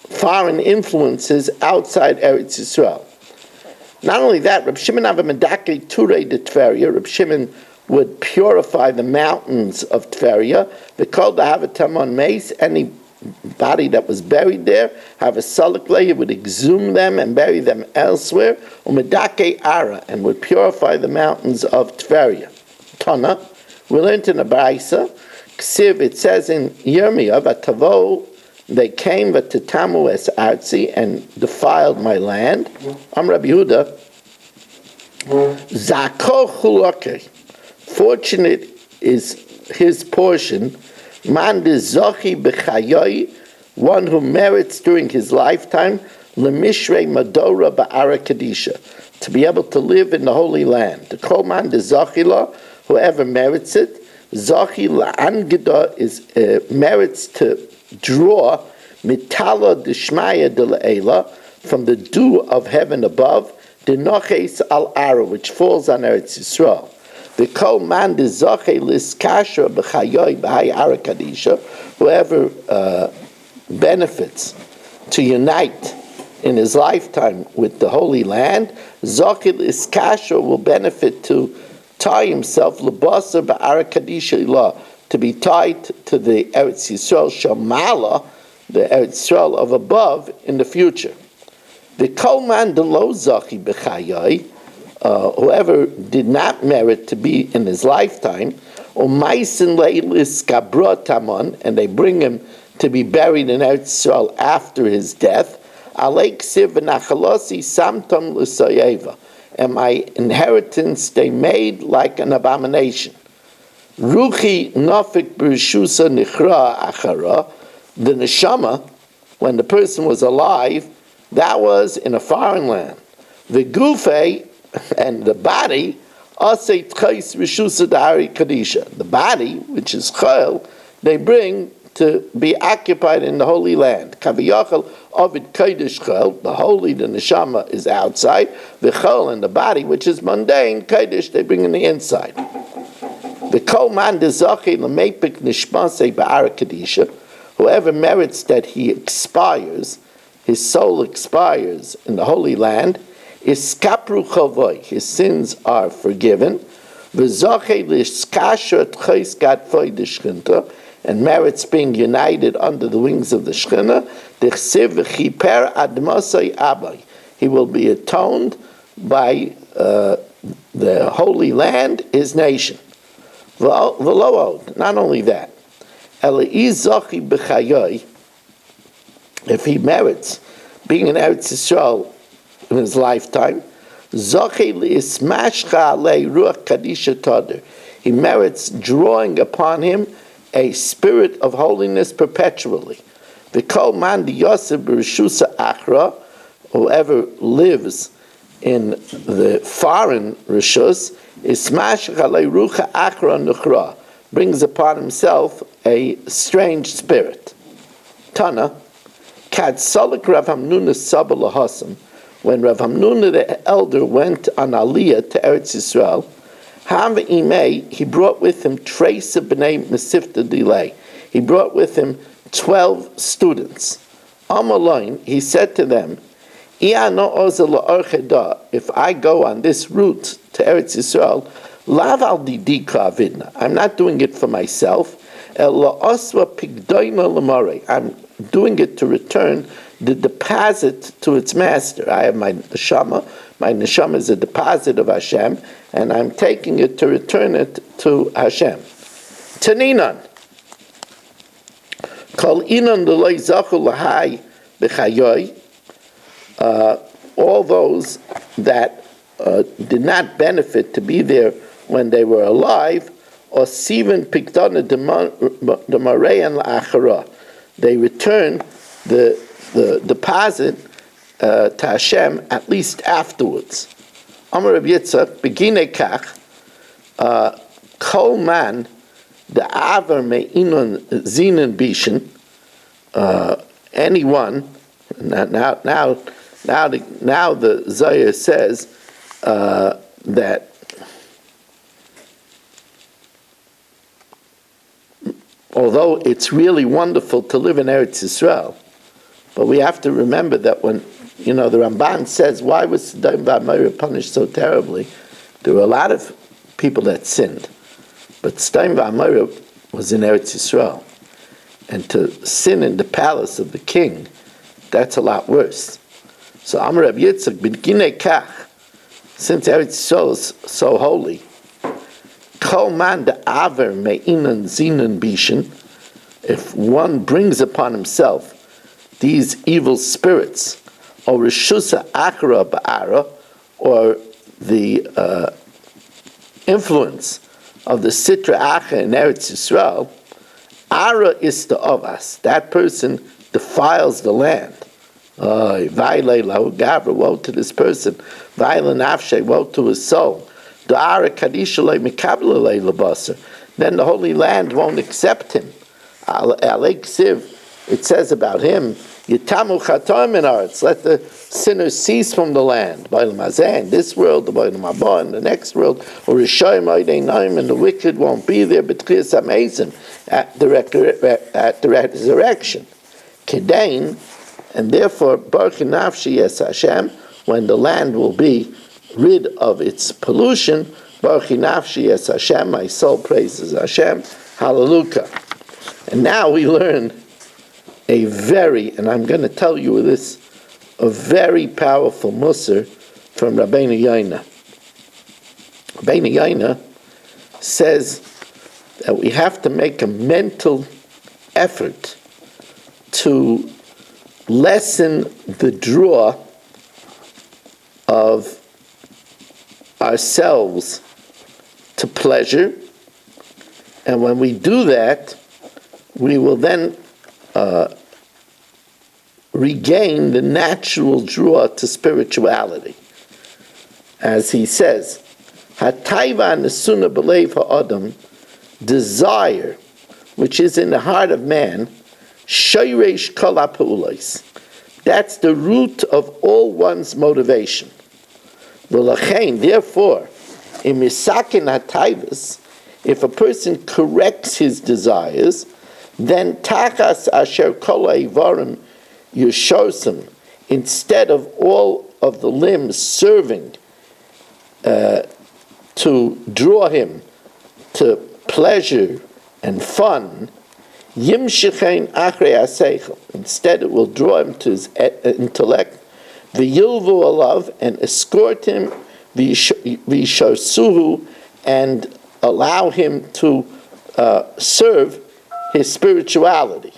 foreign influences outside Eretz Yisrael. Not only that, Reb Shimon Avamedake Turei de Tveria, Reb Shimon would purify the mountains of Tveria. They called the Havatamon Mace. Any body that was buried there, have a salikle, he would exhume them and bury them elsewhere. Umedake Ara, and would purify the mountains of Tveria. Tana, we learned in the Braisa, Ksiv, it says in Yirmiyah, Vatavo, they came Vatatamu es Artzi, and defiled my land. Rabbi Yehuda, Zako Chulake, fortunate is his portion, Man de Zochi B'chayoi, one who merits during his lifetime, Lemishrei Madora Ba'ara Kadisha, to be able to live in the Holy Land. The Kol Man de Zochila, whoever merits it, Zochi La'angida is merits to draw Mitala Deshmaya de La'ela, from the dew of heaven above, the Noches Al Ara, which falls on Eretz Yisrael. The Kol Man de Zoche Liskasha B'chayoi B'hai Ara Kadisha, whoever benefits to unite in his lifetime with the Holy Land, Zoche Liskasha will benefit to tie himself L'basa B'ara Kadisha Ilah, to be tied to the Eretz Yisrael Shamala, the Eretz Yisrael of above in the future. The Kol Man de Lo Zochi B'chayoi, whoever did not merit to be in his lifetime, and they bring him to be buried in Eretz Yisrael after his death, and my inheritance they made like an abomination. Ruchi nafik b'rishusa nichra achara, the neshama, when the person was alive, that was in a foreign land. The gufe, and the body, the body, which is chayil, they bring to be occupied in the Holy Land. Kaviyachal ovid kodesh chayil, the holy, the neshama, is outside. The chayil, and the body, which is mundane, kodesh, they bring in the inside. The kol man dezachi lemepik nishmasei ba'ara kadisha, whoever merits that he expires, his soul expires in the Holy Land, is kapru chavoi, his sins are forgiven, and merits being united under the wings of the Shechina, he will be atoned by the Holy Land, his nation. Not only that, if he merits being in Eretz Yisrael his lifetime. Zoche li'ismashcha alei ruach kadisha tader. He merits drawing upon him a spirit of holiness perpetually. V'kol man diyosef b'rishusa achra, whoever lives in the foreign rishus, ismashcha alei rucha achra nuchra, brings upon himself a strange spirit. Tana, kad solik Rav Hamnuna saba lahasam, when Rav Hamnuna the elder went on Aliyah to Eretz Yisrael, Hav Imei, he brought with him trace of B'nai Mesivta delay. He brought with him 12 students. Amalain, he said to them, if I go on this route to Eretz Yisrael, lav al didika avidna. I'm not doing it for myself. I'm doing it to return the deposit to its master. I have my neshama. My neshama is a deposit of Hashem, and I'm taking it to return it to Hashem. Taninan. Kol inan l'lo zachu l'hai b'chayoy. All those that did not benefit to be there when they were alive, or sivan pikdana d'mareyan la'achara. They return the deposit to Hashem at least afterwards. Amar Rav Yitzchak, begine kach, kol man da'aver me'inon zinan bishin, anyone, now the Zohar says that although it's really wonderful to live in Eretz Yisrael, but we have to remember that when, the Ramban says, why was Sodom v'Amorah punished so terribly? There were a lot of people that sinned, but Sodom v'Amorah was in Eretz Yisrael. And to sin in the palace of the king, that's a lot worse. So Amar Rav Yitzchak, b'ginei kach, since Eretz Yisrael is so holy, kol man da'aver me'inan zinan bishin, if one brings upon himself these evil spirits, or rishusa akra ba'ara, or the influence of the sitra acha in Eretz Yisrael, ara is the ovas. That person defiles the land. Vayle lahu gavra, woe to this person. Vayle nafshe, woe to his soul. Then the Holy Land won't accept him. It says about him, Yitamu chatom in arts, let the sinners cease from the land. In this world, in the next world, or and the wicked won't be there, but at the resurrection. Kedain, and therefore, Baruch Nafshi Yes Hashem, when the land will be rid of its pollution, Baruch Nafshi Yes Hashem, my soul praises Hashem, hallelujah. And now we learn and I'm going to tell you this, a very powerful musar from Rabbeinu Yoina. Rabbeinu Yoina says that we have to make a mental effort to lessen the draw of ourselves to pleasure, and when we do that, we will then regain the natural draw to spirituality. As he says, Hataiva nesuna b'leiv ha'adam, desire, which is in the heart of man, shayresh kol ha'pa'ulos. That's the root of all one's motivation. V'lachein, therefore, in misakin hataivas, if a person corrects his desires, then tachas asher kol ha'avarim yushosim, instead of all of the limbs serving to draw him to pleasure and fun, yimshechein achrei haseichel, instead it will draw him to his intellect, v'yilvu alav, and escort him, v'yisharsuhu, and allow him to serve his spirituality.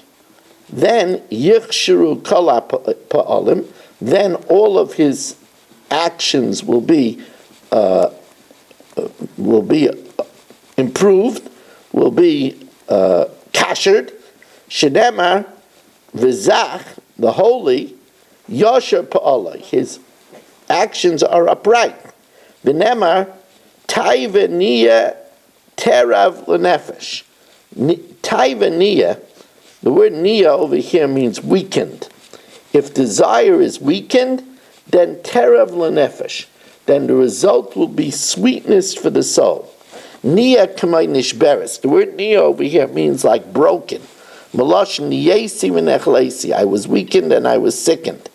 Then yichshiru kol ha'pa'alim, then all of his actions will be improved, will be kashered. Shedemar v'zach, the holy, yosher pa'alai, his actions are upright. V'nemar taiva niya terav l'nefesh. Taiva niya, the word niya over here means weakened. If desire is weakened, then terav l'nefesh, then the result will be sweetness for the soul. Niya kamay nishberes. The word niya over here means like broken. Malosh niyesi v'nechlesi. I was weakened and I was sickened.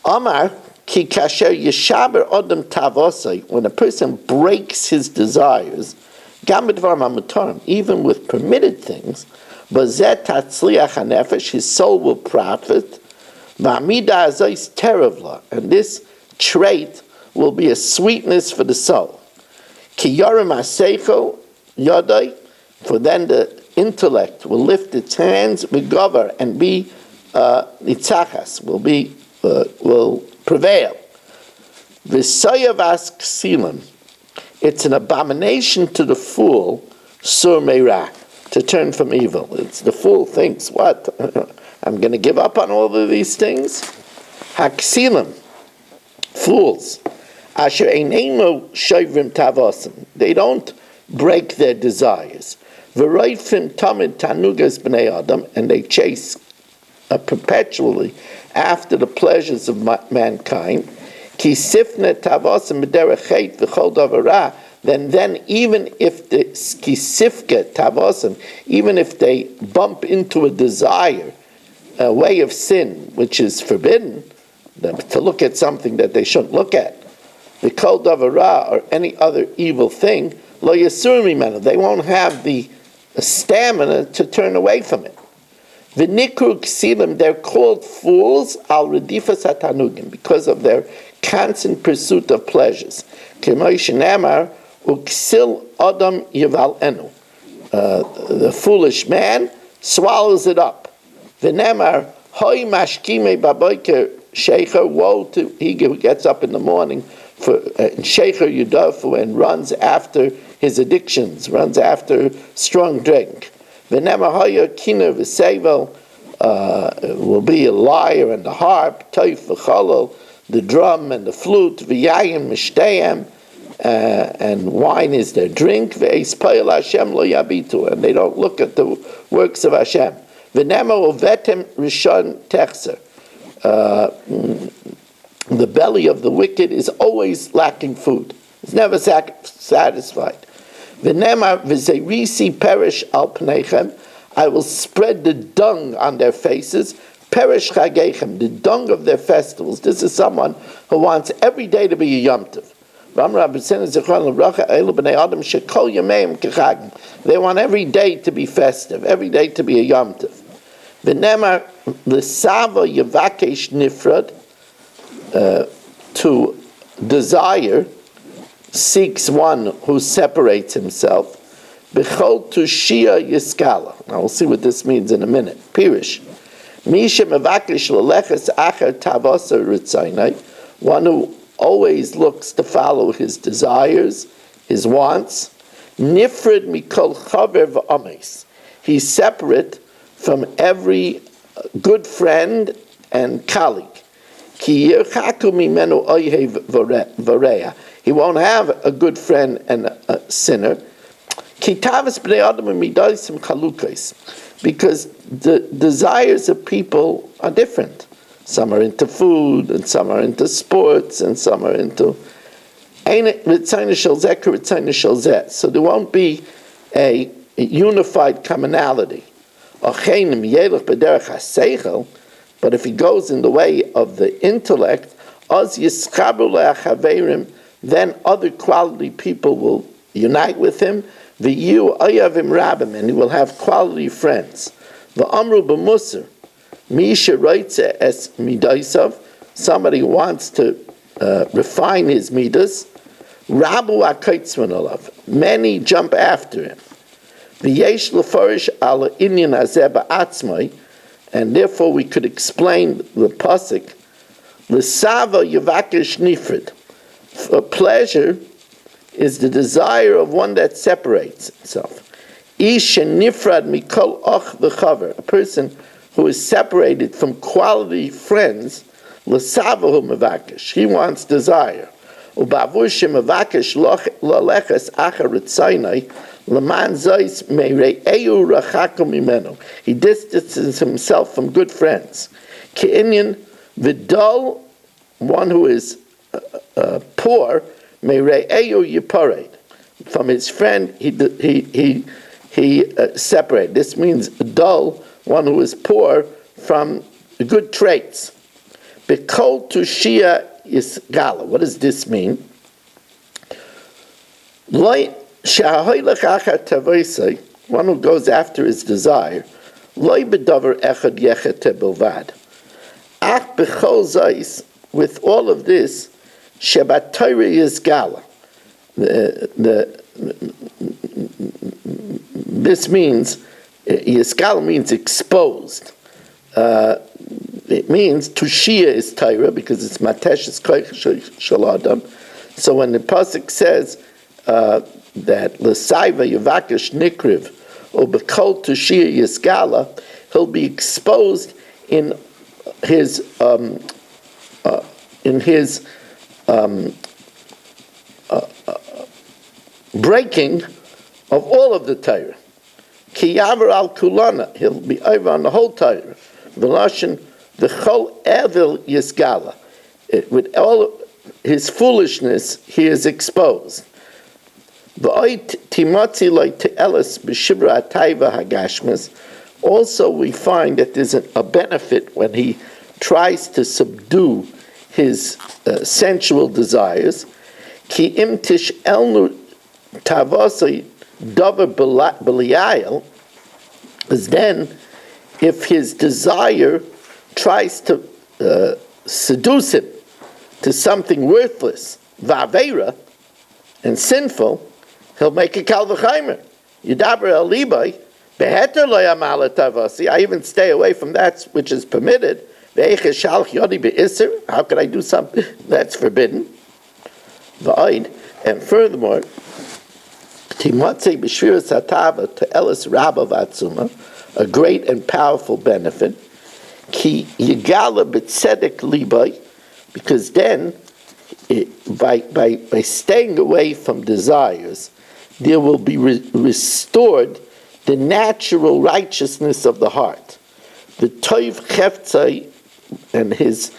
Amar ki kasher yeshaber odem tavosai. When a person breaks his desires, gam b'dvar ma'mutarim, even with permitted things, bazet tatzliach hanefesh, his soul will profit. V'amida azais teravla, and this trait will be a sweetness for the soul. Ki yorim aseichel yodai, for then the intellect will lift its hands, begover, and be nitzachas, will prevail. V'soyavas ksilim, it's an abomination to the fool, sur meira, to turn from evil. It's the fool thinks, what? I'm going to give up on all of these things? Haksilim, fools. Asher einemo shoivrim tavosim. They don't break their desires. V'roifim tamid tanugas b'nei adam, and they chase perpetually after the pleasures of mankind. Ki sifne tavosim b'derech chet v'chol davar. Then even if the kisifke tavosim, even if they bump into a desire, a way of sin which is forbidden, to look at something that they shouldn't look at, the kol davara or any other evil thing, lo yasur mimenu, they won't have the stamina to turn away from it. V'nikru ksilim, they're called fools al redifas hatanugim, because of their constant pursuit of pleasures. K'moish nemar uksil adam yival enu, the foolish man swallows it up. V'nemar hoy mashkime baboiker shecher, woe to he who gets up in the morning for shecher yudafu and runs after his addictions, runs after strong drink. V'nemar hoya kiner v'sevel, will be a lyre and the harp, toif v'cholol, the drum and the flute, v'yayim mishteyem, and wine is their drink, v'eispayel Hashem lo yabitu, and they don't look at the works of Hashem. V'nemar uvetem rishon techser, the belly of the wicked is always lacking food. It's never satisfied. V'nemar v'zeirisi perish al pneichem, I will spread the dung on their faces. Perish chageichem, the dung of their festivals. This is someone who wants every day to be a Yom Tov. They want every day to be festive, every day to be a Yom Tov. V'nemar l'sava yavakesh nifrad, to desire seeks one who separates himself. B'chol tushia yiskala. Now we'll see what this means in a minute. Pirish. Misha mevakesh l'leches acher tavosa ritzaynai, one who always looks to follow his desires, his wants. Nifred mikol chaver v'ames. He's separate from every good friend and colleague. Ki yirchaku mimenu oyhev v'reya. He won't have a good friend and a sinner. Ki tavas b'nei adam midaisim chalukos. Because the desires of people are different. Some are into food, and some are into sports, and some are into... So there won't be a unified commonality. But if he goes in the way of the intellect, then other quality people will unite with him, and he will have quality friends. Somebody wants to refine his midas. Many jump after him. And therefore we could explain the pasuk, L'sava yavakish nifrid. For pleasure is the desire of one that separates itself. Ish nifrad mikol och v'chaver. A person who is separated from quality friends, l'savahu mevakish. He wants desire. Ubavur shemevakish laleches achar ritzaynai l'man zayis meire'eu rachaku mimenu. He distances himself from good friends. Ke'inyan v'dol, one who is poor, meire'eu yipared. From his friend, he separated. This means dull, one who is poor, from good traits. Bekol tushia is gala. What does this mean? One who goes after his desire. With all of this, Shabbat is gala. This means, Yiskal means exposed. It means Tushia is Torah because it's Mateshes Koich Shaladam. So when the pasuk says that L'saiva Yavakish Nikriv or Bekol Tushia Yiskala, he'll be exposed in his breaking of all of the Torah. Ki yaver al kulana, he'll be over on the whole Torah. V'lashin v'chol evil yisgala. With all his foolishness, he is exposed. V'oit timotzi loy te'elis b'shibra atayva hagashmas. Also, we find that there's a benefit when he tries to subdue his sensual desires. Ki im tish elnu tavasai davar b'liayel, is then if his desire tries to seduce him to something worthless, va'avera, and sinful, he'll make a kal v'chaimer. Yudaber el libay, beheter lo yamal tavasi. I even stay away from that which is permitted. Ve'eche shalch yodi be'isser. How could I do something that's forbidden? Va'id. And furthermore, Timotzi b'shviras hatava te'elis rabba v'atzuma, a great and powerful benefit. Ki yigala b'tzedek libay, because then, by staying away from desires, there will be restored the natural righteousness of the heart. The toiv cheftzai, and his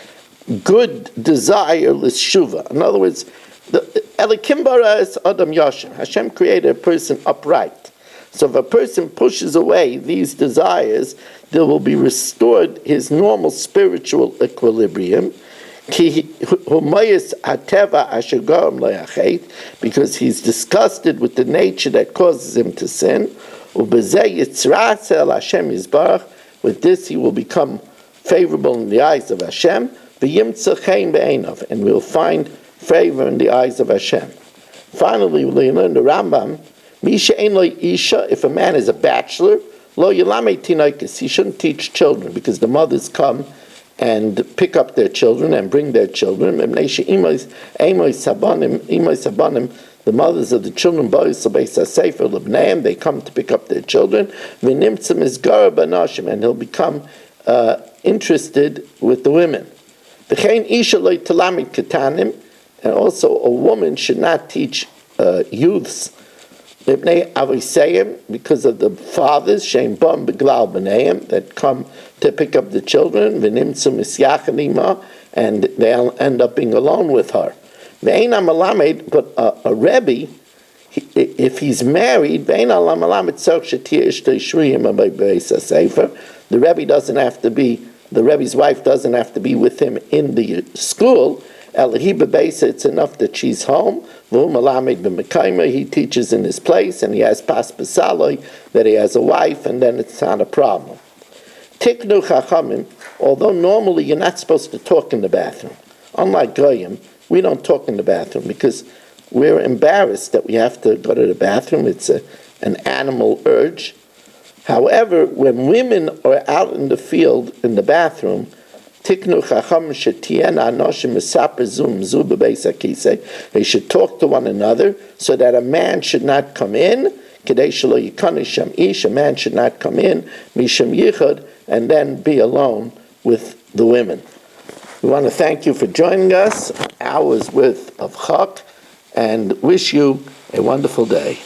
good desire l'shuva. In other words, Elikim bara is Adam Yasher. Hashem created a person upright. So if a person pushes away these desires, there will be restored his normal spiritual equilibrium. Because he's disgusted with the nature that causes him to sin. With this he will become favorable in the eyes of Hashem, and we'll find favor in the eyes of Hashem. Finally, we learn the Rambam, if a man is a bachelor, he shouldn't teach children, because the mothers come and pick up their children and bring their children. The mothers of the children, they come to pick up their children, and he'll become interested with the women. And also a woman should not teach youths because of the fathers that come to pick up the children, and they'll end up being alone with her. But a Rebbe, if he's married, the Rebbe doesn't have to be, the Rebbe's wife doesn't have to be with him in the school. It's enough that she's home. He teaches in his place, and he has pas b'saloi, that he has a wife, and then it's not a problem. Tiknu chachamim, although normally you're not supposed to talk in the bathroom. Unlike Goyim, we don't talk in the bathroom because we're embarrassed that we have to go to the bathroom. It's an animal urge. However, when women are out in the field in the bathroom, Tiknu chacham shetiena anoshim mesaper zum zu bebeis hakisei. They should talk to one another so that a man should not come in. Kedei shelo yikanish sham ish. A man should not come in misham yichud and then be alone with the women. We want to thank you for joining us. Hours worth of Chok, and wish you a wonderful day.